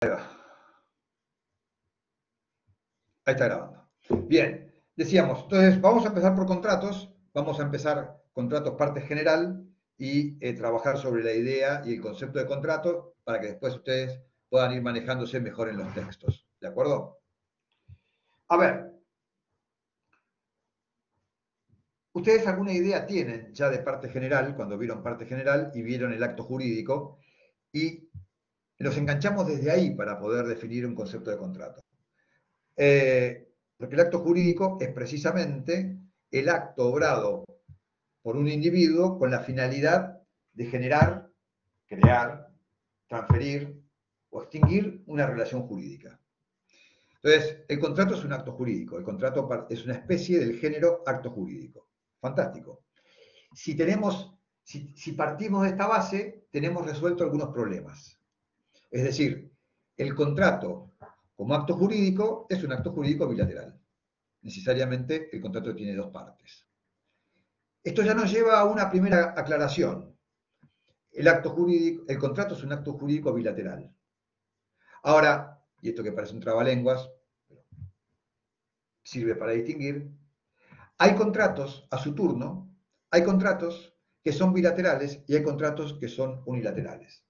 Ahí está grabando. Bien, decíamos, entonces vamos a empezar por contratos, vamos a empezar contratos parte general y trabajar sobre la idea y el concepto de contrato para que después ustedes puedan ir manejándose mejor en los textos. ¿De acuerdo? A ver, ¿ustedes alguna idea tienen ya de parte general, cuando vieron parte general y vieron el acto jurídico? Y nos enganchamos desde ahí para poder definir un concepto de contrato. Porque el acto jurídico es precisamente el acto obrado por un individuo con la finalidad de generar, crear, transferir o extinguir una relación jurídica. Entonces, el contrato es un acto jurídico, el contrato es una especie del género acto jurídico. Fantástico. Si partimos de esta base, tenemos resuelto algunos problemas. Es decir, el contrato como acto jurídico es un acto jurídico bilateral. Necesariamente el contrato tiene dos partes. Esto ya nos lleva a una primera aclaración. El contrato es un acto jurídico bilateral. Ahora, y esto que parece un trabalenguas, sirve para distinguir, hay contratos a su turno, hay contratos que son bilaterales y hay contratos que son unilaterales.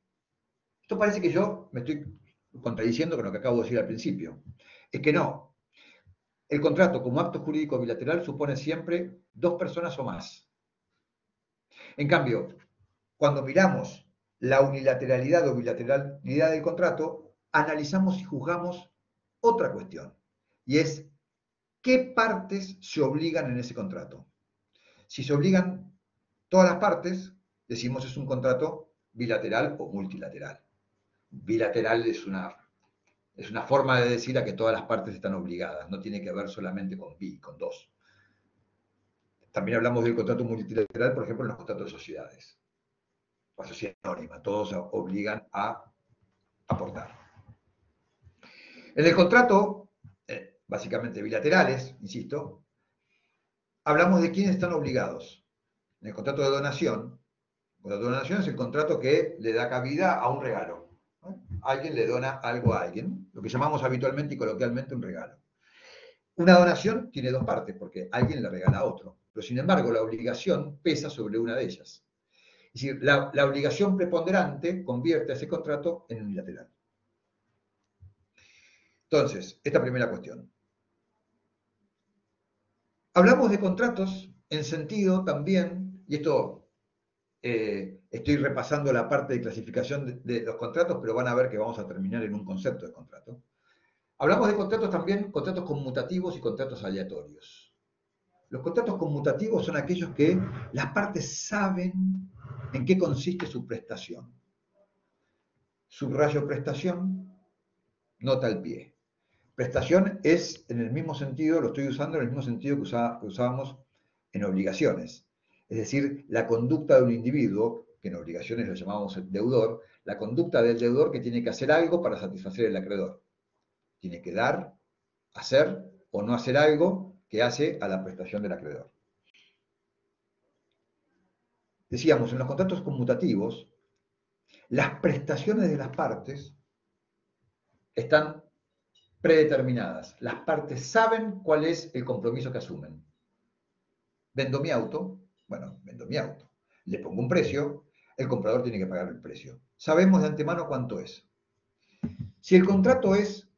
Esto parece que yo me estoy contradiciendo con lo que acabo de decir al principio. Es que no. El contrato como acto jurídico bilateral supone siempre dos personas o más. En cambio, cuando miramos la unilateralidad o bilateralidad del contrato, analizamos y juzgamos otra cuestión, y es qué partes se obligan en ese contrato. Si se obligan todas las partes, decimos es un contrato bilateral o multilateral. Bilateral es una forma de decir a que todas las partes están obligadas, no tiene que ver solamente con con dos. También hablamos del contrato multilateral, por ejemplo, en los contratos de sociedades. La sociedad anónima, todos obligan a aportar. En el contrato, básicamente bilaterales, insisto, hablamos de quiénes están obligados. En el contrato de donación, el contrato de donación es el contrato que le da cabida a un regalo. Alguien le dona algo a alguien, lo que llamamos habitualmente y coloquialmente un regalo. Una donación tiene dos partes, porque alguien le regala a otro, pero sin embargo la obligación pesa sobre una de ellas. Es decir, la obligación preponderante convierte a ese contrato en unilateral. Entonces, esta primera cuestión. Hablamos de contratos en sentido también, y esto estoy repasando la parte de clasificación de los contratos, pero van a ver que vamos a terminar en un concepto de contrato. Hablamos de contratos también, contratos conmutativos y contratos aleatorios. Los contratos conmutativos son aquellos que las partes saben en qué consiste su prestación. Subrayo prestación, nota al pie. Prestación es en el mismo sentido, lo estoy usando en el mismo sentido que usábamos en obligaciones. Es decir, la conducta de un individuo, que en obligaciones lo llamamos deudor, la conducta del deudor que tiene que hacer algo para satisfacer al acreedor. Tiene que dar, hacer o no hacer algo que hace a la prestación del acreedor. Decíamos, en los contratos conmutativos, las prestaciones de las partes están predeterminadas. Las partes saben cuál es el compromiso que asumen. Vendo mi auto, bueno, vendo mi auto. Le pongo un precio, el comprador tiene que pagar el precio. Sabemos de antemano cuánto es. Si el contrato es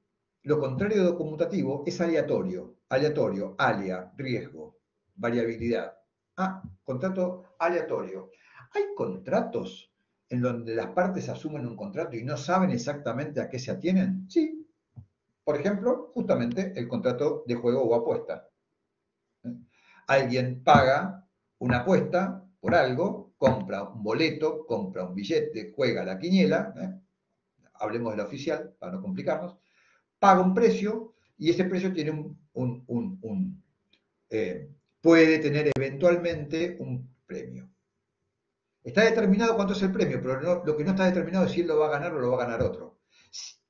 lo contrario de conmutativo, es aleatorio. Aleatorio, alia, riesgo, variabilidad. Contrato aleatorio. ¿Hay contratos en donde las partes asumen un contrato y no saben exactamente a qué se atienen? Sí. Por ejemplo, justamente el contrato de juego o apuesta. Alguien paga una apuesta por algo, compra un boleto, compra un billete, juega la quiniela, hablemos de la oficial para no complicarnos, paga un precio y ese precio tiene puede tener eventualmente un premio. Está determinado cuánto es el premio, pero lo que no está determinado es si él lo va a ganar o lo va a ganar otro.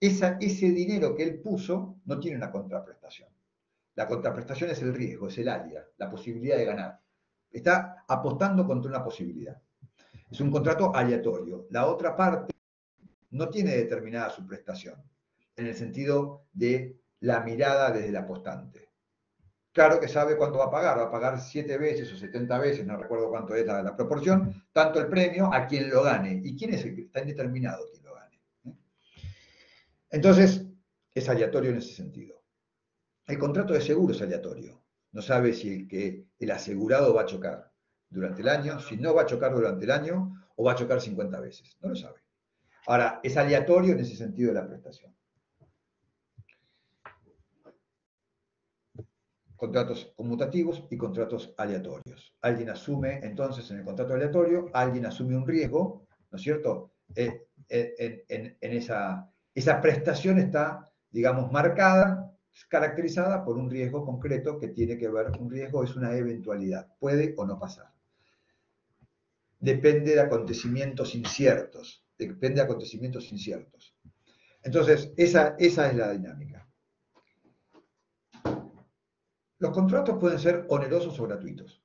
Ese dinero que él puso no tiene una contraprestación. La contraprestación es el riesgo, es el alia, la posibilidad de ganar. Está apostando contra una posibilidad. Es un contrato aleatorio. La otra parte no tiene determinada su prestación. en el sentido de la mirada desde el apostante. Claro que sabe cuánto va a pagar 7 veces o 70 veces, no recuerdo cuánto es la proporción, tanto el premio a quien lo gane. ¿Y quién es el que está indeterminado quien lo gane? Entonces, es aleatorio en ese sentido. El contrato de seguro es aleatorio. No sabe si el asegurado va a chocar durante el año, si no va a chocar durante el año o va a chocar 50 veces. No lo sabe. Ahora, es aleatorio en ese sentido de la prestación. Contratos conmutativos y contratos aleatorios. Alguien asume, entonces, en el contrato aleatorio, alguien asume un riesgo, ¿no es cierto? Esa prestación está, digamos, marcada, caracterizada por un riesgo concreto que tiene que ver, un riesgo es una eventualidad, puede o no pasar. Depende de acontecimientos inciertos, Entonces, esa es la dinámica. Los contratos pueden ser onerosos o gratuitos.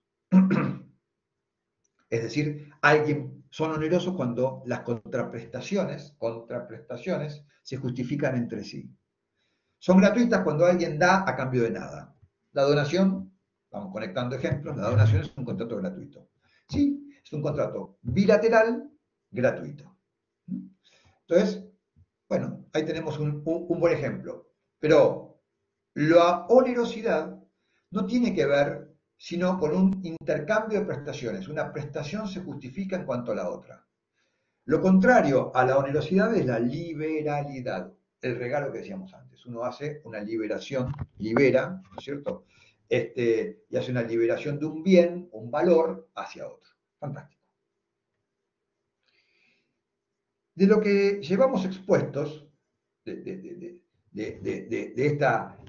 Es decir, son onerosos cuando las contraprestaciones se justifican entre sí. Son gratuitas cuando alguien da a cambio de nada. La donación, vamos conectando ejemplos, la donación es un contrato gratuito. Sí, es un contrato bilateral gratuito. Entonces, bueno, ahí tenemos un buen ejemplo. Pero la onerosidad no tiene que ver sino con un intercambio de prestaciones. Una prestación se justifica en cuanto a la otra. Lo contrario a la onerosidad es la liberalidad, el regalo que decíamos antes. Uno hace una liberación, libera, ¿no es cierto? Y hace una liberación de un bien, un valor, hacia otro. Fantástico. De lo que llevamos expuestos, de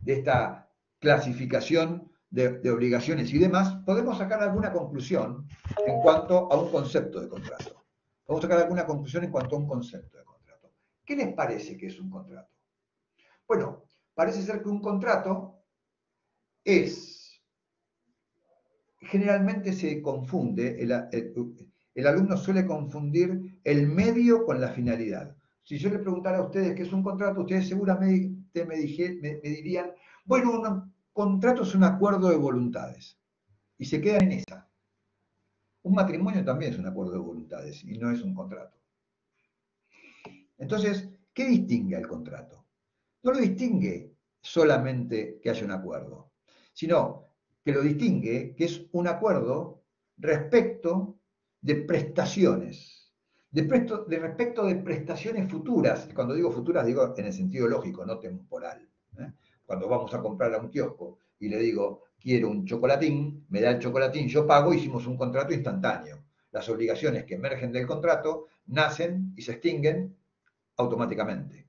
esta clasificación de obligaciones y demás, podemos sacar alguna conclusión en cuanto a un concepto de contrato. Podemos sacar alguna conclusión en cuanto a un concepto de contrato. ¿Qué les parece que es un contrato? Bueno, parece ser que un contrato generalmente se confunde, el alumno suele confundir el medio con la finalidad. Si yo le preguntara a ustedes qué es un contrato, ustedes seguramente me dirían, bueno, un contrato es un acuerdo de voluntades. Y se quedan en esa. Un matrimonio también es un acuerdo de voluntades y no es un contrato. Entonces, ¿qué distingue al contrato? No lo distingue solamente que haya un acuerdo, sino que lo distingue que es un acuerdo respecto de prestaciones, respecto de prestaciones futuras. Cuando digo futuras, digo en el sentido lógico, no temporal. Cuando vamos a comprar a un kiosco y le digo, quiero un chocolatín, me da el chocolatín, yo pago, hicimos un contrato instantáneo. Las obligaciones que emergen del contrato nacen y se extinguen automáticamente.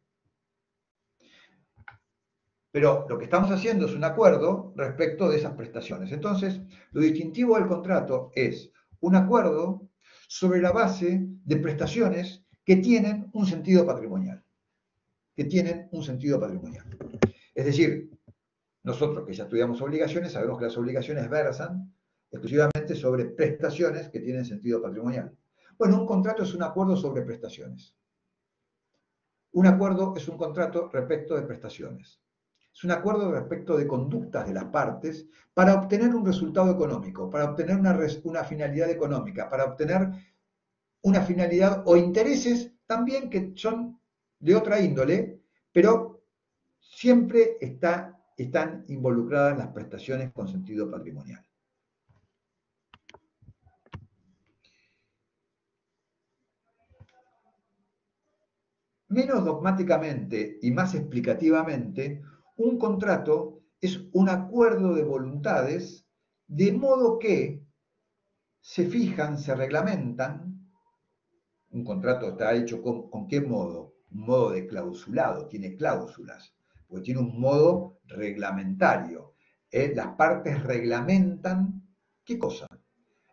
Pero lo que estamos haciendo es un acuerdo respecto de esas prestaciones. Entonces, lo distintivo del contrato es un acuerdo sobre la base de prestaciones que tienen un sentido patrimonial. Es decir, nosotros que ya estudiamos obligaciones, sabemos que las obligaciones versan exclusivamente sobre prestaciones que tienen sentido patrimonial. Bueno, un contrato es un acuerdo sobre prestaciones. Un acuerdo es un contrato respecto de prestaciones. Es un acuerdo respecto de conductas de las partes para obtener un resultado económico, para obtener una finalidad económica, para obtener una finalidad o intereses también que son de otra índole, pero siempre están involucradas las prestaciones con sentido patrimonial. Menos dogmáticamente y más explicativamente, un contrato es un acuerdo de voluntades de modo que se fijan, se reglamentan. Un contrato está hecho ¿con qué modo? Un modo de clausulado, tiene cláusulas, porque tiene un modo reglamentario. Las partes reglamentan, ¿qué cosa?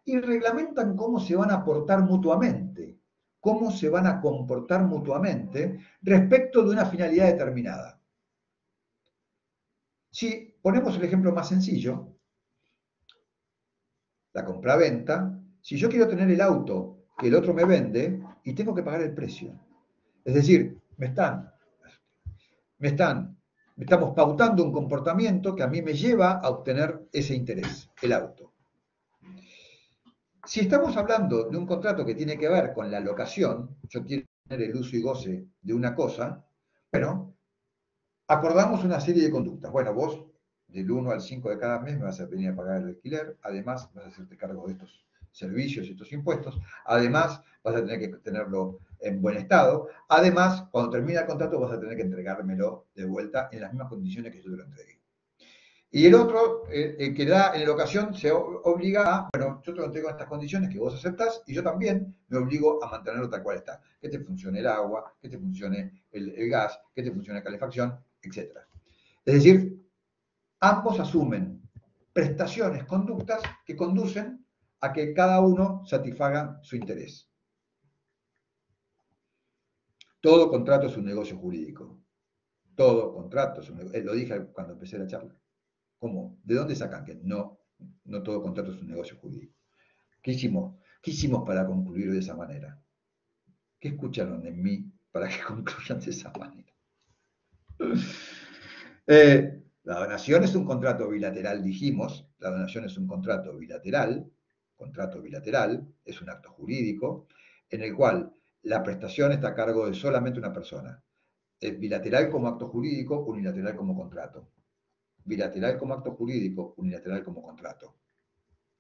Y reglamentan cómo se van a portar mutuamente, cómo se van a comportar mutuamente respecto de una finalidad determinada. Si ponemos el ejemplo más sencillo, la compraventa, si yo quiero tener el auto que el otro me vende y tengo que pagar el precio. Es decir, me están estamos pautando un comportamiento que a mí me lleva a obtener ese interés, el auto. Si estamos hablando de un contrato que tiene que ver con la locación, yo quiero tener el uso y goce de una cosa, bueno, acordamos una serie de conductas. Bueno, vos del 1 al 5 de cada mes me vas a venir a pagar el alquiler, además vas a hacerte cargo de estos servicios y estos impuestos, además vas a tener que tenerlo en buen estado, además cuando termine el contrato vas a tener que entregármelo de vuelta en las mismas condiciones que yo te lo entregué. Y el otro, el que da en la ocasión, se obliga a, bueno, yo te lo entrego en estas condiciones que vos aceptás y yo también me obligo a mantenerlo tal cual está. Que te funcione el agua, que te funcione el gas, que te funcione la calefacción, etc. Es decir, ambos asumen prestaciones, conductas que conducen a que cada uno satisfaga su interés. Todo contrato es un negocio jurídico. Todo contrato es un negocio. Lo dije cuando empecé la charla. ¿Cómo? ¿De dónde sacan que no todo contrato es un negocio jurídico? ¿Qué hicimos? ¿Qué hicimos para concluir de esa manera? ¿Qué escucharon en mí para que concluyan de esa manera? La donación es un contrato bilateral, dijimos. La donación es un contrato bilateral. Contrato bilateral es un acto jurídico en el cual la prestación está a cargo de solamente una persona. Es bilateral como acto jurídico, unilateral como contrato. Bilateral como acto jurídico, unilateral como contrato.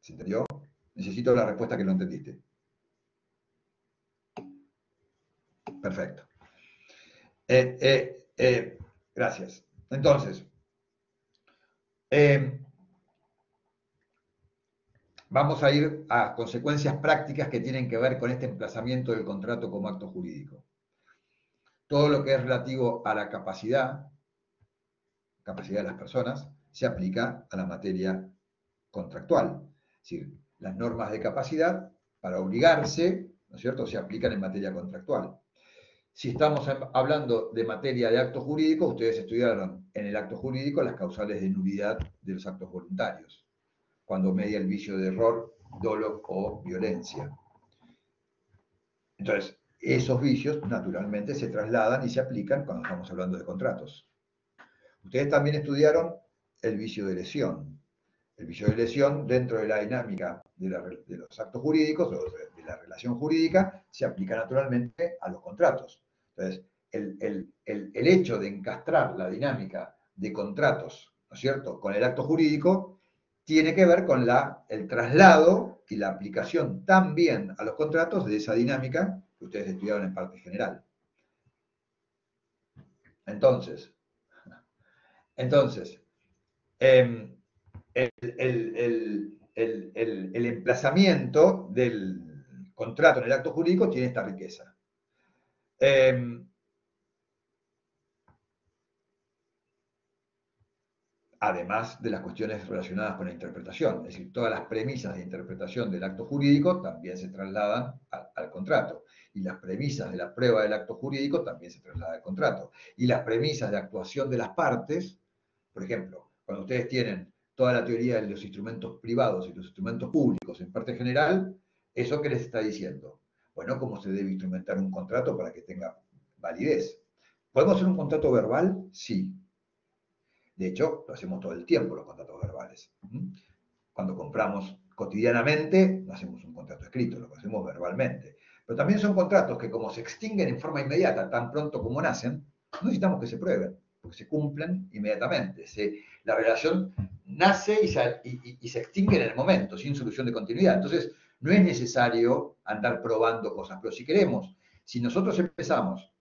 ¿Se entendió? Necesito la respuesta que no entendiste. Perfecto. Gracias. Entonces, vamos a ir a consecuencias prácticas que tienen que ver con este emplazamiento del contrato como acto jurídico. Todo lo que es relativo a la capacidad de las personas, se aplica a la materia contractual. Es decir, las normas de capacidad, para obligarse, ¿no es cierto?, se aplican en materia contractual. Si estamos hablando de materia de actos jurídicos, ustedes estudiaron en el acto jurídico las causales de nulidad de los actos voluntarios, cuando media el vicio de error, dolo o violencia. Entonces, esos vicios naturalmente se trasladan y se aplican cuando estamos hablando de contratos. Ustedes también estudiaron el vicio de lesión. El vicio de lesión, dentro de la dinámica de los actos jurídicos, o de la relación jurídica, se aplica naturalmente a los contratos. Entonces, el hecho de encastrar la dinámica de contratos, ¿no es cierto?, con el acto jurídico, tiene que ver con el traslado y la aplicación también a los contratos de esa dinámica que ustedes estudiaron en parte general. Entonces, el emplazamiento del contrato en el acto jurídico tiene esta riqueza. Además de las cuestiones relacionadas con la interpretación, es decir, todas las premisas de interpretación del acto jurídico también se trasladan al contrato, y las premisas de la prueba del acto jurídico también se trasladan al contrato, y las premisas de actuación de las partes, por ejemplo, cuando ustedes tienen toda la teoría de los instrumentos privados y los instrumentos públicos en parte general, ¿eso qué les está diciendo? Bueno, cómo se debe instrumentar un contrato para que tenga validez. ¿Podemos hacer un contrato verbal? Sí. De hecho, lo hacemos todo el tiempo, los contratos verbales. Cuando compramos cotidianamente, no hacemos un contrato escrito, lo hacemos verbalmente. Pero también son contratos que, como se extinguen en forma inmediata, tan pronto como nacen, no necesitamos que se prueben, porque se cumplen inmediatamente. La relación nace y se extingue en el momento, sin solución de continuidad. Entonces, no es necesario andar probando cosas, pero si queremos, si nosotros empezamos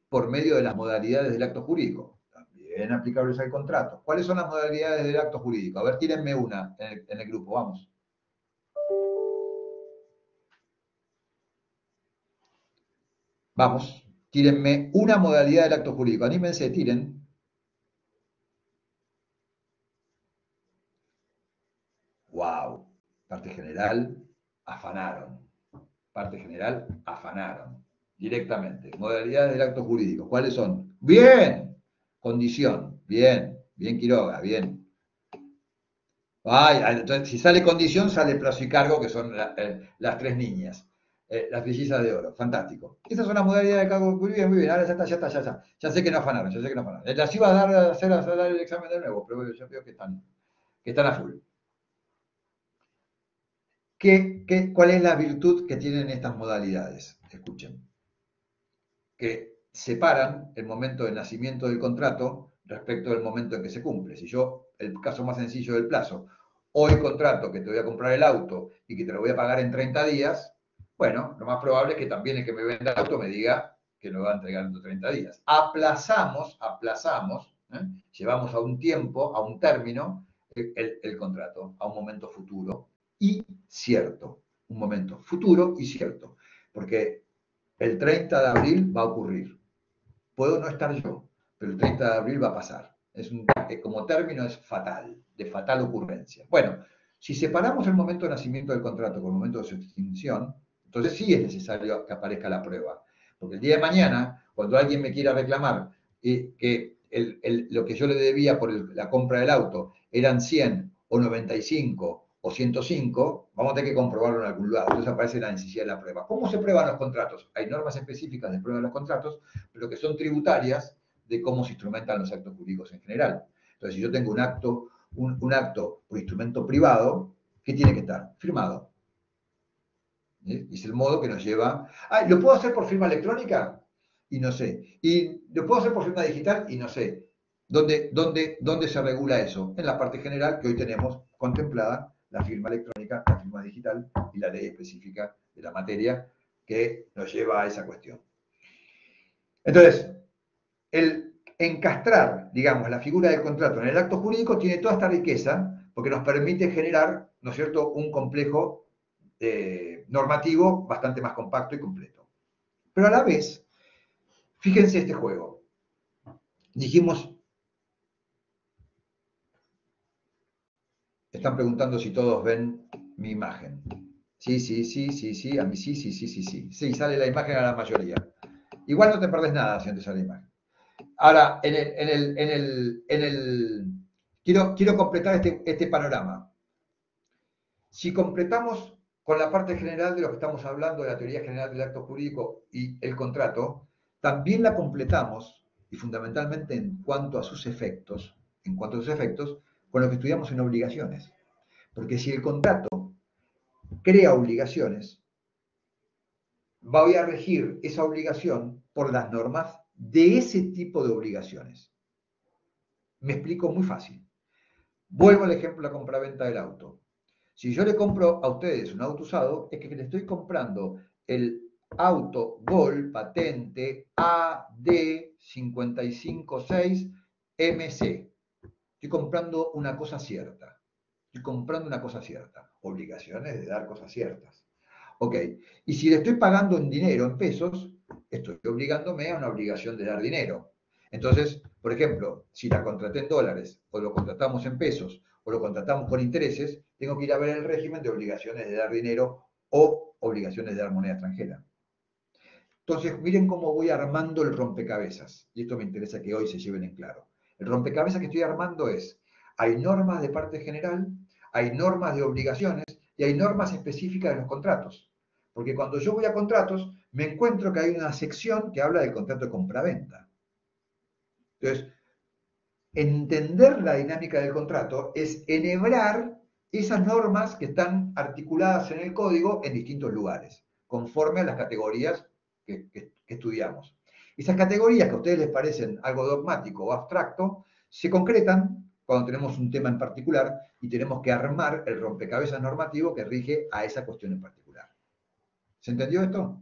por medio de las modalidades del acto jurídico, también aplicables al contrato. ¿Cuáles son las modalidades del acto jurídico? A ver, tírenme una en el grupo, vamos. Vamos, tírenme una modalidad del acto jurídico. Anímense, tiren. Wow. Parte general, afanaron. Parte general, afanaron. Directamente. Modalidades del acto jurídico. ¿Cuáles son? Bien. Condición. Bien. Bien, Quiroga. Bien. Entonces, si sale condición, sale plazo y cargo, que son las tres niñas. las trillizas de oro, fantástico. Esa es una modalidad de cargo, muy bien, ahora ya está, ya. Ya sé que no afanaron, ya sé que no afanaron. Las iba a dar a dar el examen de nuevo, pero yo veo que están a full. ¿Cuál es la virtud que tienen estas modalidades? Escuchen. Que separan el momento del nacimiento del contrato respecto del momento en que se cumple. Si yo, el caso más sencillo del plazo, hoy contrato que te voy a comprar el auto y que te lo voy a pagar en 30 días, bueno, lo más probable es que también el que me venda el auto me diga que lo va a entregar en 30 días. Aplazamos, llevamos a un tiempo, a un término, el contrato, a un momento futuro y cierto. Un momento futuro y cierto. Porque el 30 de abril va a ocurrir. Puedo no estar yo, pero el 30 de abril va a pasar. Como término es fatal, de fatal ocurrencia. Bueno, si separamos el momento de nacimiento del contrato con el momento de su extinción, entonces sí es necesario que aparezca la prueba. Porque el día de mañana, cuando alguien me quiera reclamar que lo que yo le debía por la compra del auto eran 100 o 95 o 105, vamos a tener que comprobarlo en algún lado. Entonces aparece la necesidad de la prueba. ¿Cómo se prueban los contratos? Hay normas específicas de prueba de los contratos, pero que son tributarias de cómo se instrumentan los actos jurídicos en general. Entonces, si yo tengo un acto por instrumento privado, ¿qué tiene que estar? Firmado. ¿Sí? Es el modo que nos lleva... ¿Lo puedo hacer por firma electrónica? Y no sé. ¿Y lo puedo hacer por firma digital? Y no sé. ¿Dónde se regula eso? En la parte general que hoy tenemos contemplada la firma electrónica, la firma digital y la ley específica de la materia que nos lleva a esa cuestión. Entonces, el encastrar, digamos, la figura del contrato en el acto jurídico tiene toda esta riqueza porque nos permite generar, ¿no es cierto?, un complejo normativo bastante más compacto y completo. Pero a la vez, fíjense este juego. Dijimos, están preguntando si todos ven mi imagen. Sí, a mí sí. Sí, sale la imagen a la mayoría. Igual no te perdés nada si no te sale la imagen. Ahora, quiero completar este panorama. Si completamos con la parte general de lo que estamos hablando, de la teoría general del acto jurídico y el contrato, también la completamos, y fundamentalmente en cuanto a sus efectos, con lo que estudiamos en obligaciones. Porque si el contrato crea obligaciones, voy a regir esa obligación por las normas de ese tipo de obligaciones. Me explico muy fácil. Vuelvo al ejemplo de la compraventa del auto. Si yo le compro a ustedes un auto usado, es que le estoy comprando el auto Gol patente AD556 MC. Estoy comprando una cosa cierta. Obligaciones de dar cosas ciertas. Ok. Y si le estoy pagando en dinero, en pesos, estoy obligándome a una obligación de dar dinero. Entonces, por ejemplo, si la contraté en dólares o lo contratamos en pesos o lo contratamos con intereses, tengo que ir a ver el régimen de obligaciones de dar dinero o obligaciones de dar moneda extranjera. Entonces, miren cómo voy armando el rompecabezas. Y esto me interesa que hoy se lleven en claro. El rompecabezas que estoy armando es, hay normas de parte general, hay normas de obligaciones y hay normas específicas de los contratos. Porque cuando yo voy a contratos, me encuentro que hay una sección que habla del contrato de compraventa. Entonces, entender la dinámica del contrato es enhebrar esas normas que están articuladas en el código en distintos lugares, conforme a las categorías que estudiamos. Esas categorías que a ustedes les parecen algo dogmático o abstracto, se concretan cuando tenemos un tema en particular y tenemos que armar el rompecabezas normativo que rige a esa cuestión en particular. ¿Se entendió esto?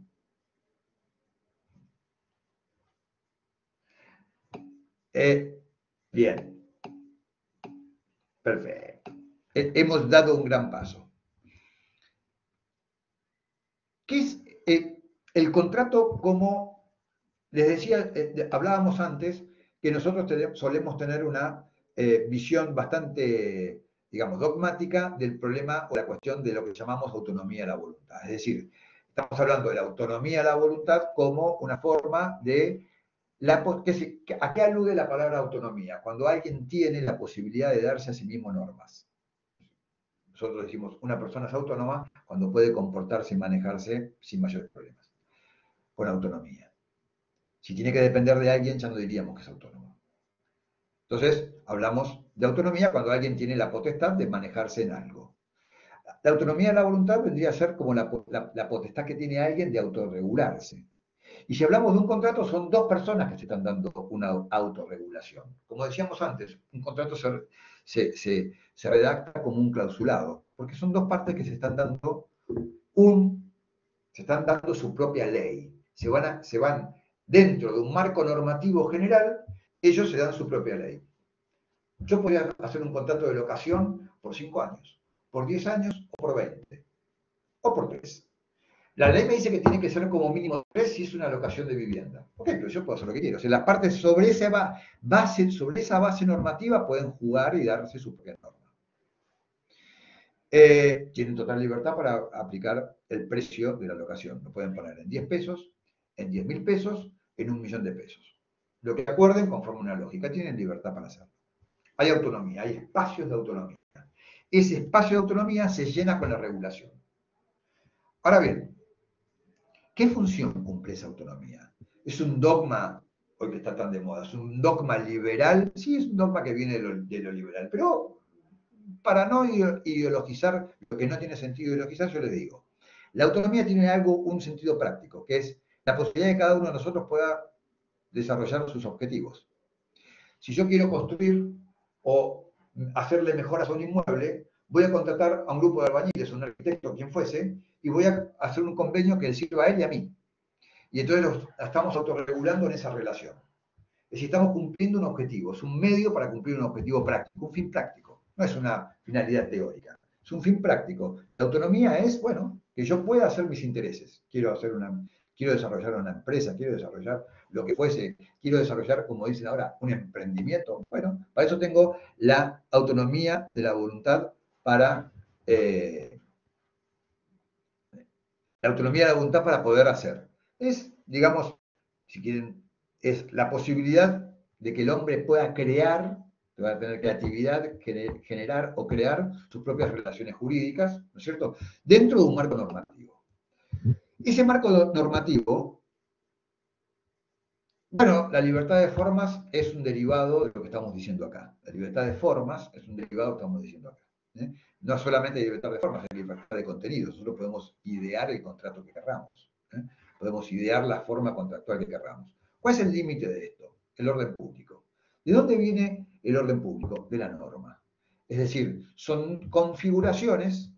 Bien. Perfecto. Hemos dado un gran paso. ¿Qué es el contrato? Como les decía, hablábamos antes que nosotros solemos tener una visión bastante, digamos, dogmática del problema o la cuestión de lo que llamamos autonomía de la voluntad. Es decir, estamos hablando de la autonomía de la voluntad como una forma de... ¿A qué alude la palabra autonomía? Cuando alguien tiene la posibilidad de darse a sí mismo normas. Nosotros decimos, una persona es autónoma cuando puede comportarse y manejarse sin mayores problemas, con autonomía. Si tiene que depender de alguien, ya no diríamos que es autónomo. Entonces, hablamos de autonomía cuando alguien tiene la potestad de manejarse en algo. La autonomía de la voluntad vendría a ser como la potestad que tiene alguien de autorregularse. Y si hablamos de un contrato, son dos personas que se están dando una autorregulación. Como decíamos antes, un contrato se redacta como un clausulado, porque son dos partes que se están dando su propia ley. Se van dentro de un marco normativo general, ellos se dan su propia ley. Yo podría hacer un contrato de locación por 5 años, por 10 años o por 20, o por 3. La ley me dice que tiene que ser como mínimo 3 si es una locación de vivienda. Ok, pero yo puedo hacer lo que quiero. O sea, las partes sobre esa base normativa pueden jugar y darse su propia norma. Tienen total libertad para aplicar el precio de la locación. Lo pueden poner en 10 pesos, en 10.000 pesos, en 1.000.000 de pesos. Lo que acuerden conforme una lógica. Tienen libertad para hacerlo. Hay autonomía, hay espacios de autonomía. Ese espacio de autonomía se llena con la regulación. Ahora bien, ¿qué función cumple esa autonomía? ¿Es un dogma, hoy que está tan de moda, es un dogma liberal? Sí, es un dogma que viene de lo liberal, pero para no ideologizar lo que no tiene sentido ideologizar, yo les digo, la autonomía tiene un sentido práctico, que es la posibilidad de que cada uno de nosotros pueda desarrollar sus objetivos. Si yo quiero construir o hacerle mejoras a un inmueble, voy a contratar a un grupo de albañiles, un arquitecto, quien fuese, y voy a hacer un convenio que le sirva a él y a mí. Y entonces estamos autorregulando en esa relación. Es decir, estamos cumpliendo un objetivo, es un medio para cumplir un objetivo práctico, un fin práctico. No es una finalidad teórica, es un fin práctico. La autonomía es, bueno, que yo pueda hacer mis intereses. Quiero desarrollar una empresa, quiero desarrollar lo que fuese, quiero desarrollar, como dicen ahora, un emprendimiento. Bueno, para eso tengo la autonomía de la voluntad para la autonomía de la voluntad para poder hacer. Es, digamos, si quieren, es la posibilidad de que el hombre pueda crear, va a tener creatividad, generar o crear sus propias relaciones jurídicas, ¿no es cierto?, dentro de un marco normativo. Ese marco normativo, bueno, la libertad de formas es un derivado de lo que estamos diciendo acá. La libertad de formas es un derivado de lo que estamos diciendo acá. No solamente hay libertad de formas, hay libertad de contenidos. Nosotros podemos idear el contrato que querramos. Podemos idear la forma contractual que querramos. ¿Cuál es el límite de esto? El orden público. ¿De dónde viene el orden público? De la norma. Es decir, son configuraciones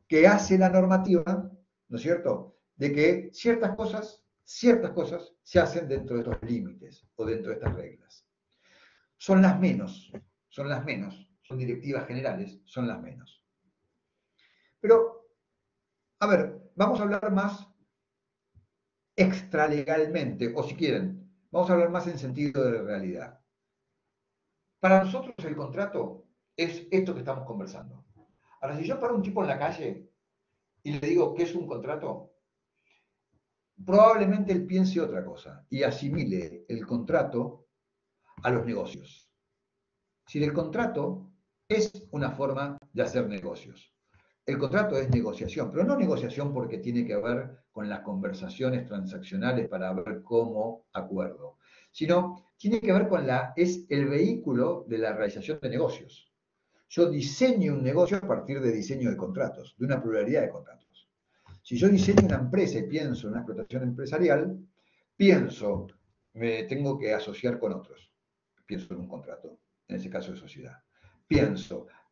que hace la normativa, ¿no es cierto?, de que ciertas cosas se hacen dentro de estos límites o dentro de estas reglas. Son las menos, son directivas generales, son las menos. Pero, a ver, vamos a hablar más extralegalmente, o si quieren, vamos a hablar más en sentido de realidad. Para nosotros el contrato es esto que estamos conversando. Ahora, si yo paro a un tipo en la calle y le digo que es un contrato, probablemente él piense otra cosa y asimile el contrato a los negocios. Si el contrato es una forma de hacer negocios. El contrato es negociación, pero no negociación porque tiene que ver con las conversaciones transaccionales para ver cómo acuerdo, sino tiene que ver con es el vehículo de la realización de negocios. Yo diseño un negocio a partir de diseño de contratos, de una pluralidad de contratos. Si yo diseño una empresa y pienso en una explotación empresarial, me tengo que asociar con otros. Pienso en un contrato, en ese caso de sociedad.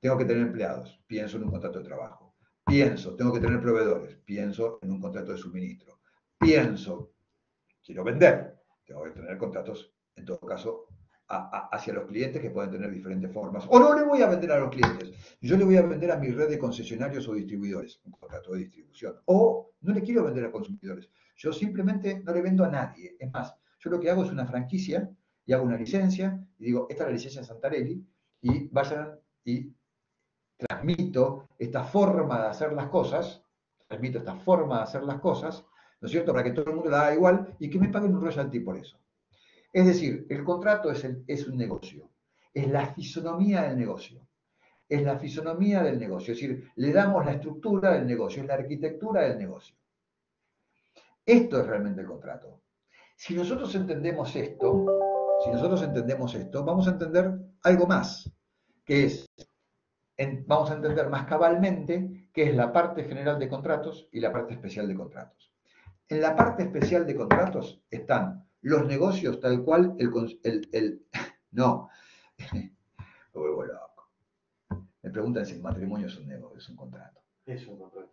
Tengo que tener empleados, pienso en un contrato de trabajo. Tengo que tener proveedores, pienso en un contrato de suministro. Quiero vender, tengo que tener contratos, en todo caso, hacia los clientes que pueden tener diferentes formas. O no le voy a vender a los clientes, yo le voy a vender a mi red de concesionarios o distribuidores, un contrato de distribución. O no le quiero vender a consumidores, yo simplemente no le vendo a nadie. Es más, yo lo que hago es una franquicia y hago una licencia y digo, esta es la licencia Santarelli, y vayan y transmito esta forma de hacer las cosas, ¿no es cierto?, para que todo el mundo la haga igual y que me paguen un royalty por eso. Es decir, el contrato es un negocio, es la fisonomía del negocio. es la fisonomía del negocio, es decir, le damos la estructura del negocio, es la arquitectura del negocio. Esto es realmente el contrato. Si nosotros entendemos esto, vamos a entender algo más, que es, vamos a entender más cabalmente qué es la parte general de contratos y la parte especial de contratos. En la parte especial de contratos están los negocios tal cual no, me vuelvo loco. Me preguntan si el matrimonio es un negocio, es un contrato. Es un contrato.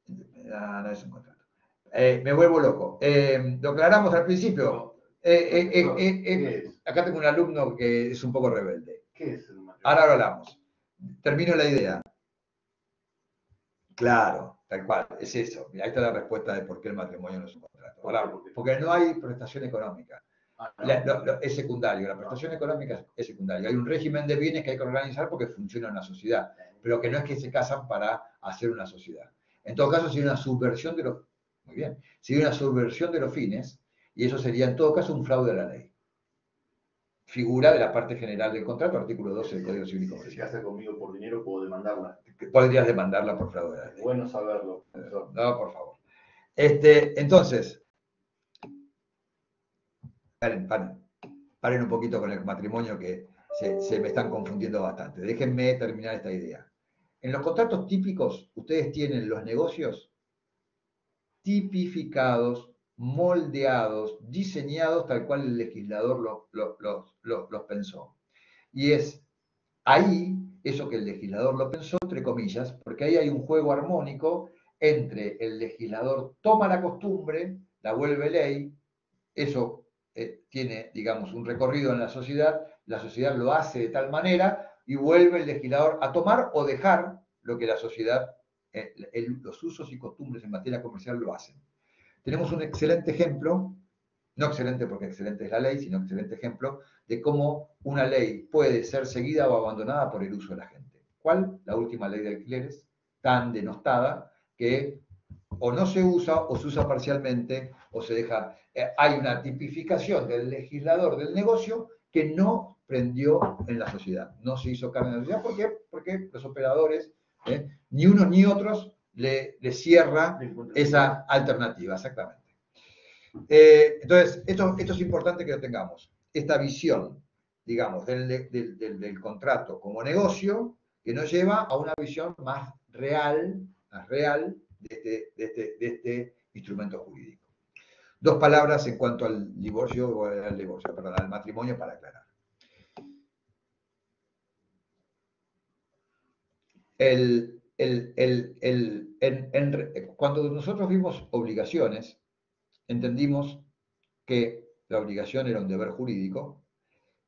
No es un contrato. Me vuelvo loco. Lo aclaramos al principio. Acá tengo un alumno que es un poco rebelde. ¿Qué es el matrimonio? Ahora lo hablamos. Termino la idea. Claro, tal cual, es eso. Ahí está la respuesta de por qué el matrimonio no es un contrato. Ahora, porque no hay prestación económica. Es secundario, la prestación económica es secundaria. Hay un régimen de bienes que hay que organizar porque funciona en la sociedad, pero que no es que se casan para hacer una sociedad. En todo caso, sería una subversión de los, muy bien, sería una subversión de los fines, y eso sería en todo caso un fraude a la ley. Figura de la parte general del contrato, artículo 12 del Código Civil y Comercial. Si se casa conmigo por dinero, puedo demandarla. Podrías demandarla por fraude a la ley. Bueno saberlo. No, por favor. Entonces, paren un poquito con el matrimonio que se me están confundiendo bastante. Déjenme terminar esta idea. En los contratos típicos, ustedes tienen los negocios tipificados, moldeados, diseñados tal cual el legislador los pensó. Y es ahí, eso que el legislador lo pensó, entre comillas, porque ahí hay un juego armónico entre el legislador toma la costumbre, la vuelve ley, eso tiene, digamos, un recorrido en la sociedad lo hace de tal manera y vuelve el legislador a tomar o dejar lo que la sociedad, los usos y costumbres en materia comercial lo hacen. Tenemos un excelente ejemplo, no excelente porque excelente es la ley, sino excelente ejemplo de cómo una ley puede ser seguida o abandonada por el uso de la gente. ¿Cuál? La última ley de alquileres, tan denostada que o no se usa o se usa parcialmente o se deja. Hay una tipificación del legislador del negocio que no prendió en la sociedad, no se hizo carne en la sociedad. ¿Por qué? Porque los operadores, ni unos ni otros, le cierra esa alternativa, exactamente. Entonces, esto es importante que lo tengamos, esta visión, digamos, del contrato como negocio, que nos lleva a una visión más real de este instrumento jurídico. Dos palabras en cuanto al al matrimonio para aclarar. Cuando nosotros vimos obligaciones, entendimos que la obligación era un deber jurídico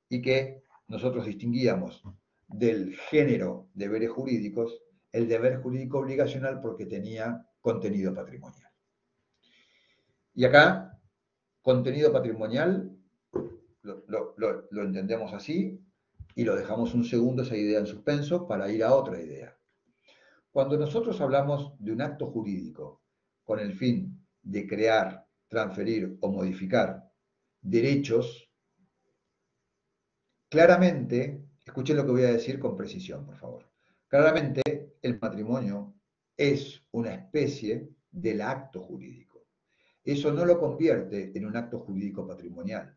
y que nosotros distinguíamos del género de deberes jurídicos el deber jurídico obligacional porque tenía contenido patrimonial. Y acá, contenido patrimonial, lo entendemos así y lo dejamos un segundo esa idea en suspenso para ir a otra idea. Cuando nosotros hablamos de un acto jurídico con el fin de crear, transferir o modificar derechos, claramente, escuchen lo que voy a decir con precisión, por favor. Claramente, el matrimonio es una especie del acto jurídico. Eso no lo convierte en un acto jurídico patrimonial,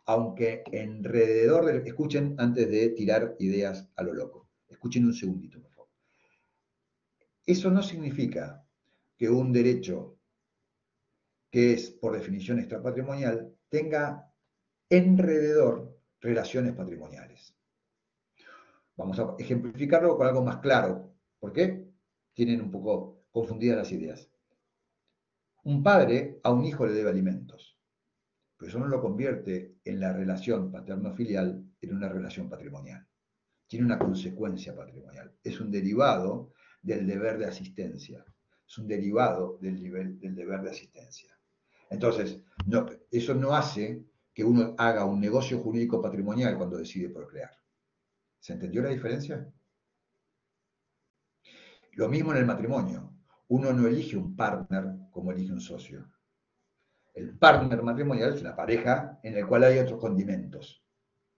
aunque alrededor del... Escuchen antes de tirar ideas a lo loco. Escuchen un segundito, por favor. Eso no significa que un derecho que es, por definición, extrapatrimonial, tenga alrededor relaciones patrimoniales. Vamos a ejemplificarlo con algo más claro. ¿Por qué? Tienen un poco confundidas las ideas. Un padre a un hijo le debe alimentos, pero eso no lo convierte en la relación paterno-filial en una relación patrimonial. Tiene una consecuencia patrimonial. Es un derivado del deber de asistencia. Es un derivado del deber de asistencia. Entonces, eso no hace que uno haga un negocio jurídico patrimonial cuando decide procrear. ¿Se entendió la diferencia? Lo mismo en el matrimonio. Uno no elige un partner como elige un socio. El partner matrimonial es una pareja en el cual hay otros condimentos.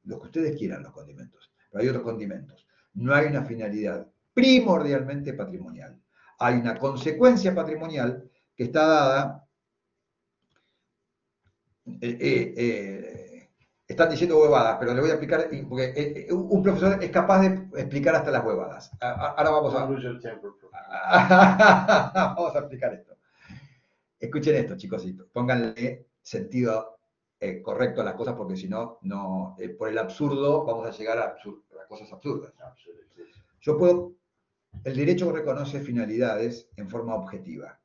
Los que ustedes quieran los condimentos, pero hay otros condimentos. No hay una finalidad primordialmente patrimonial. Hay una consecuencia patrimonial que está dada. Están diciendo huevadas, pero le voy a explicar, porque un profesor es capaz de explicar hasta las huevadas. Ahora vamos Don't lose your temper, professor. vamos a explicar esto. Escuchen esto, chicos, y pónganle sentido correcto a las cosas, porque si no, por el absurdo vamos a llegar a cosas absurdas. El derecho reconoce finalidades en forma objetiva.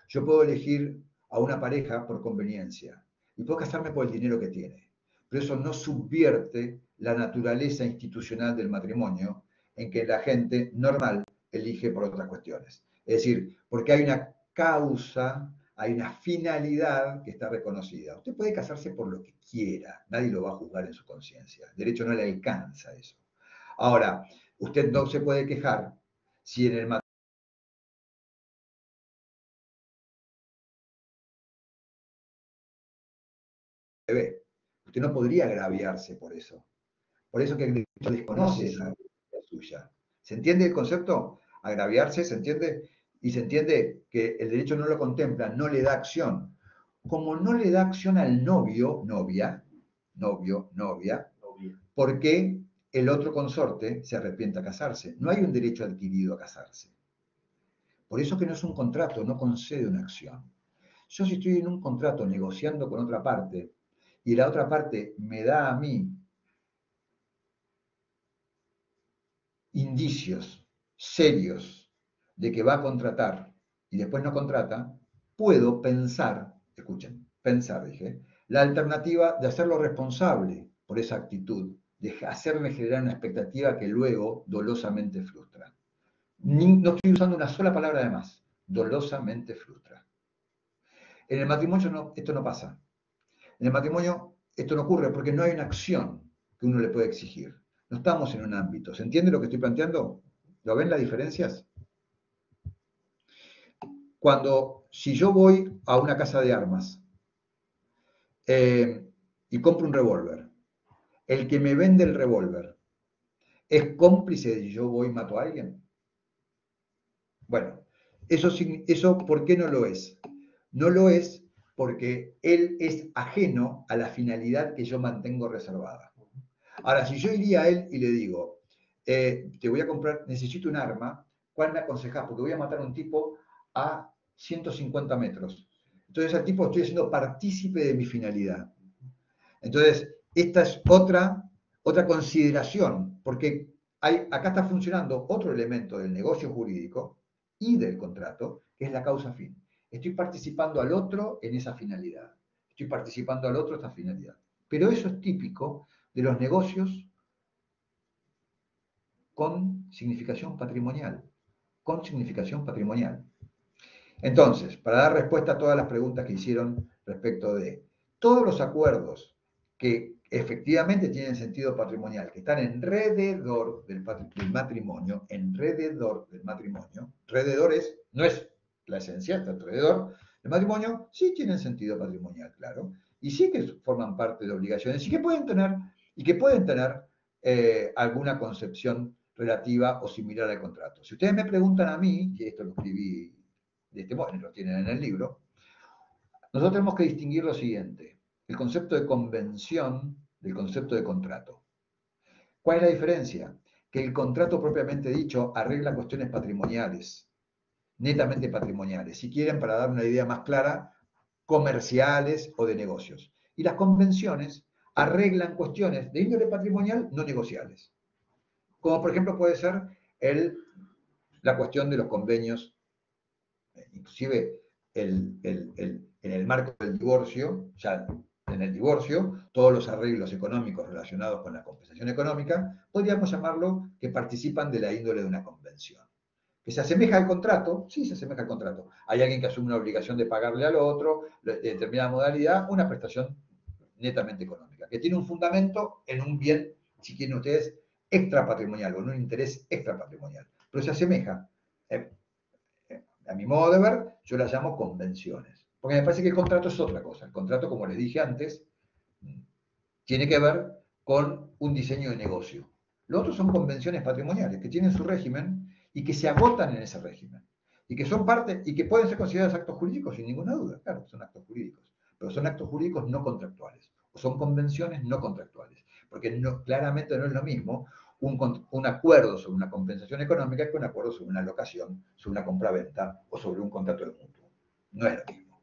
Yo puedo elegir a una pareja por conveniencia y puedo casarme por el dinero que tiene, pero eso no subvierte la naturaleza institucional del matrimonio, en que la gente normal elige por otras cuestiones. Es decir, porque hay una causa, hay una finalidad que está reconocida. Usted puede casarse por lo que quiera, nadie lo va a juzgar en su conciencia. El derecho no le alcanza eso. Ahora, usted no se puede quejar si en el matrimonio ve. Usted no podría agraviarse por eso. Por eso que el derecho desconoce esa realidad suya. ¿Se entiende el concepto? Agraviarse, ¿se entiende? Y se entiende que el derecho no lo contempla, no le da acción. Como no le da acción al novio, novia, ¿por qué el otro consorte se arrepiente a casarse? No hay un derecho adquirido a casarse. Por eso que no es un contrato, no concede una acción. Yo si estoy en un contrato negociando con otra parte y la otra parte me da a mí indicios serios de que va a contratar y después no contrata, puedo pensar, escuchen, pensar, dije, la alternativa de hacerlo responsable por esa actitud, de hacerme generar una expectativa que luego dolosamente frustra. No estoy usando una sola palabra de más, dolosamente frustra. En el matrimonio esto no pasa. En el matrimonio esto no ocurre porque no hay una acción que uno le puede exigir. No estamos en un ámbito. ¿Se entiende lo que estoy planteando? ¿Lo ven las diferencias? Si yo voy a una casa de armas y compro un revólver, el que me vende el revólver es cómplice de que yo voy y mato a alguien. Bueno, eso ¿por qué no lo es? No lo es porque él es ajeno a la finalidad que yo mantengo reservada. Ahora, si yo iría a él y le digo, te voy a comprar, necesito un arma, ¿cuál me aconsejás? Porque voy a matar a un tipo a 150 metros. Entonces al tipo estoy haciendo partícipe de mi finalidad. Entonces, esta es otra consideración, porque acá está funcionando otro elemento del negocio jurídico y del contrato, que es la causa fin. Estoy participando al otro en esa finalidad. Estoy participando al otro en esta finalidad. Pero eso es típico de los negocios con significación patrimonial. Con significación patrimonial. Entonces, para dar respuesta a todas las preguntas que hicieron respecto de todos los acuerdos que efectivamente tienen sentido patrimonial, que están alrededor del matrimonio, alrededor no es la esencia, está alrededor del matrimonio, sí tienen sentido patrimonial, claro, y sí que forman parte de obligaciones y que pueden tener alguna concepción relativa o similar al contrato. Si ustedes me preguntan a mí, y esto lo escribí de este modo, lo tienen en el libro, nosotros tenemos que distinguir lo siguiente, el concepto de convención del concepto de contrato. ¿Cuál es la diferencia? Que el contrato propiamente dicho arregla cuestiones patrimoniales, netamente patrimoniales, si quieren, para dar una idea más clara, comerciales o de negocios. Y las convenciones arreglan cuestiones de índole patrimonial no negociables. Como por ejemplo puede ser la cuestión de los convenios, inclusive en el marco del divorcio, ya en el divorcio, todos los arreglos económicos relacionados con la compensación económica, podríamos llamarlo que participan de la índole de una convención. ¿Que se asemeja al contrato? Sí, se asemeja al contrato. Hay alguien que asume una obligación de pagarle al otro, de determinada modalidad, una prestación netamente económica, que tiene un fundamento en un bien, si quieren ustedes, extrapatrimonial o en un interés extrapatrimonial. Pero se asemeja. A mi modo de ver, yo las llamo convenciones. Porque me parece que el contrato es otra cosa. El contrato, como les dije antes, tiene que ver con un diseño de negocio. Lo otro son convenciones patrimoniales que tienen su régimen y que se agotan en ese régimen. Y que son parte, y que pueden ser considerados actos jurídicos sin ninguna duda, claro, son actos jurídicos, pero son actos jurídicos no contractuales, o son convenciones no contractuales, porque no, claramente no es lo mismo un acuerdo sobre una compensación económica que un acuerdo sobre una locación, sobre una compraventa o sobre un contrato de mutuo. No es lo mismo.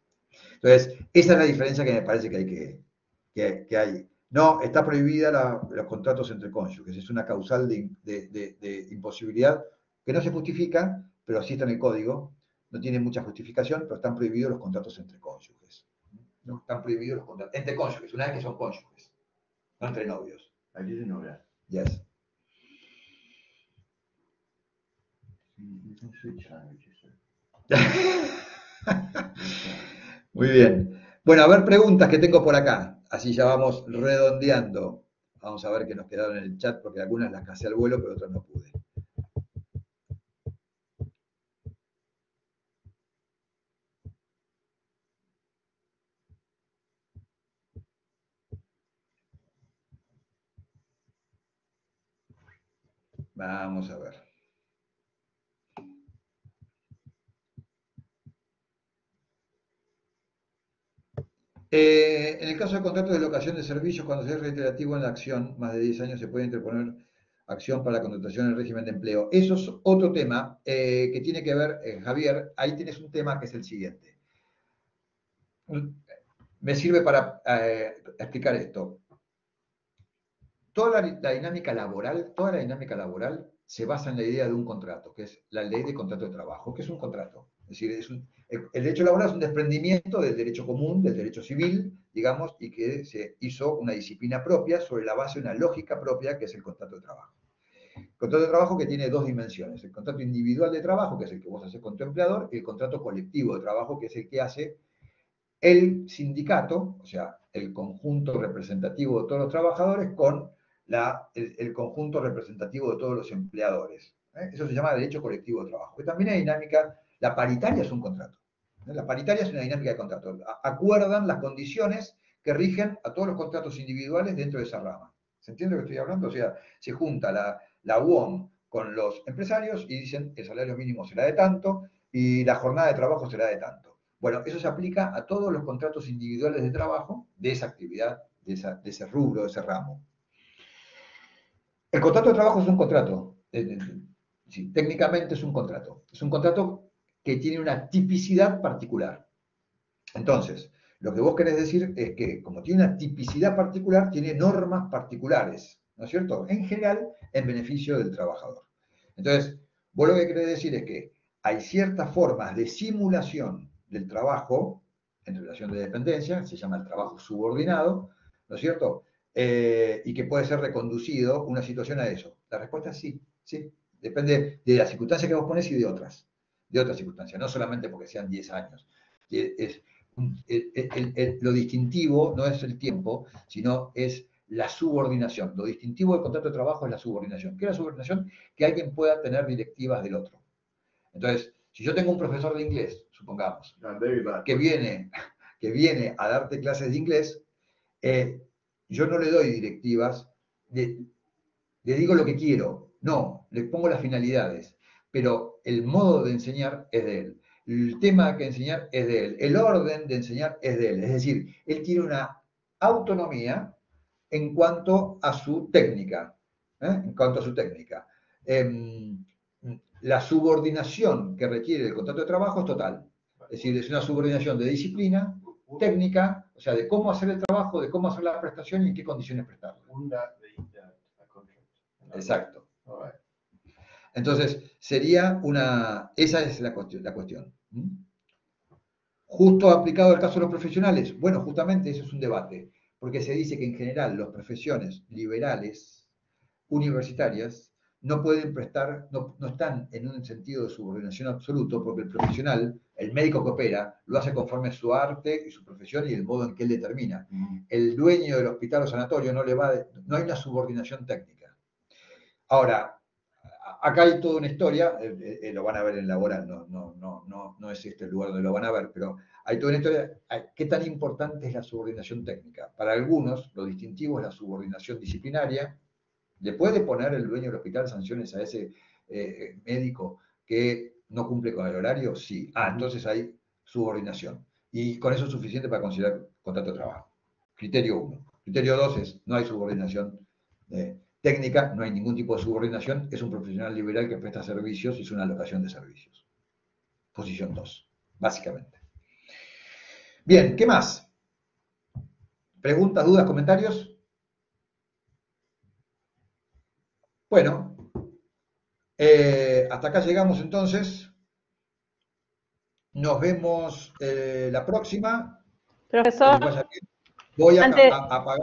Entonces, esa es la diferencia que me parece que hay. No, está prohibida los contratos entre cónyuges, es una causal de imposibilidad que no se justifica, pero sí está en el código, no tiene mucha justificación, pero están prohibidos los contratos entre cónyuges. ¿No? Están prohibidos los contratos entre cónyuges, una vez que son cónyuges, no entre novios. I didn't know that. Yes. You can switch languages. Muy bien. Bueno, a ver preguntas que tengo por acá. Así ya vamos redondeando. Vamos a ver qué nos quedaron en el chat, porque algunas las casé al vuelo, pero otras no pude. Vamos a ver. En el caso de contratos de locación de servicios, cuando se es reiterativo en la acción, más de 10 años se puede interponer acción para la contratación en el régimen de empleo. Eso es otro tema que tiene que ver, Javier, ahí tienes un tema que es el siguiente. Me sirve para explicar esto. Toda la dinámica laboral se basa en la idea de un contrato, que es la ley de contrato de trabajo, que es un contrato. Es decir, el derecho laboral es un desprendimiento del derecho común, del derecho civil, digamos, y que se hizo una disciplina propia sobre la base de una lógica propia, que es el contrato de trabajo. El contrato de trabajo que tiene dos dimensiones, el contrato individual de trabajo, que es el que vos haces con tu empleador, y el contrato colectivo de trabajo, que es el que hace el sindicato, o sea, el conjunto representativo de todos los trabajadores con el conjunto representativo de todos los empleadores. Eso se llama derecho colectivo de trabajo. Que también hay dinámica, la paritaria es un contrato. La paritaria es una dinámica de contrato. Acuerdan las condiciones que rigen a todos los contratos individuales dentro de esa rama. ¿Se entiende lo que estoy hablando? O sea, se junta la UOM con los empresarios y dicen el salario mínimo será de tanto y la jornada de trabajo será de tanto. Bueno, eso se aplica a todos los contratos individuales de trabajo de esa actividad, de ese rubro, de ese ramo. El contrato de trabajo es un contrato. Sí, técnicamente es un contrato. Es un contrato que tiene una tipicidad particular. Entonces, lo que vos querés decir es que, como tiene una tipicidad particular, tiene normas particulares, ¿no es cierto? En general, en beneficio del trabajador. Entonces, vos lo que querés decir es que hay ciertas formas de simulación del trabajo en relación de dependencia, se llama el trabajo subordinado, ¿no es cierto? Y que puede ser reconducido una situación a eso. La respuesta es sí, sí. Depende de las circunstancias que vos pones y de otras circunstancias, no solamente porque sean 10 años. Lo distintivo no es el tiempo, sino es la subordinación. Lo distintivo del contrato de trabajo es la subordinación. ¿Qué es la subordinación? Que alguien pueda tener directivas del otro. Entonces, si yo tengo un profesor de inglés, supongamos, que viene a darte clases de inglés, yo no le doy directivas, le digo lo que quiero, no, le pongo las finalidades, pero el modo de enseñar es de él. El tema que enseñar es de él, el orden de enseñar es de él. Es decir, él tiene una autonomía en cuanto a su técnica. En cuanto a su técnica. La subordinación que requiere el contrato de trabajo es total. Es decir, es una subordinación de disciplina, técnica, o sea, de cómo hacer el trabajo, de cómo hacer la prestación y en qué condiciones prestarla. Exacto. Entonces, esa es la cuestión. Justo aplicado al caso de los profesionales. Bueno, justamente eso es un debate, porque se dice que en general las profesiones liberales, universitarias, no pueden prestar, no están en un sentido de subordinación absoluto, porque el profesional, el médico que opera, lo hace conforme a su arte y su profesión y el modo en que él determina. El dueño del hospital o sanatorio no hay una subordinación técnica. Ahora, acá hay toda una historia, lo van a ver en laboral, no es este el lugar donde lo van a ver, pero hay toda una historia. ¿Qué tan importante es la subordinación técnica? Para algunos, lo distintivo es la subordinación disciplinaria, ¿Le puede poner el dueño del hospital sanciones a ese médico que no cumple con el horario? Sí. Entonces hay subordinación. Y con eso es suficiente para considerar contrato de trabajo. Criterio 1. Criterio 2 es, no hay subordinación técnica, no hay ningún tipo de subordinación, es un profesional liberal que presta servicios y es una alocación de servicios. Posición 2, básicamente. Bien, ¿qué más? ¿Preguntas, dudas, comentarios? Bueno, hasta acá llegamos entonces. Nos vemos la próxima. Que Profesor, les vaya bien. Voy a antes, apagar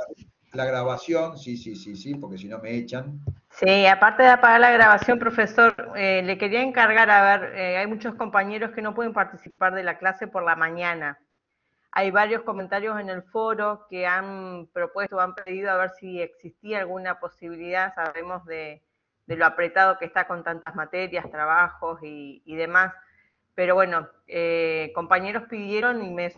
la grabación, sí, porque si no me echan. sí, aparte de apagar la grabación, profesor, le quería encargar, a ver, hay muchos compañeros que no pueden participar de la clase por la mañana. Hay varios comentarios en el foro que han propuesto, han pedido a ver si existía alguna posibilidad, sabemos de lo apretado que está con tantas materias, trabajos y demás, pero bueno, compañeros pidieron y me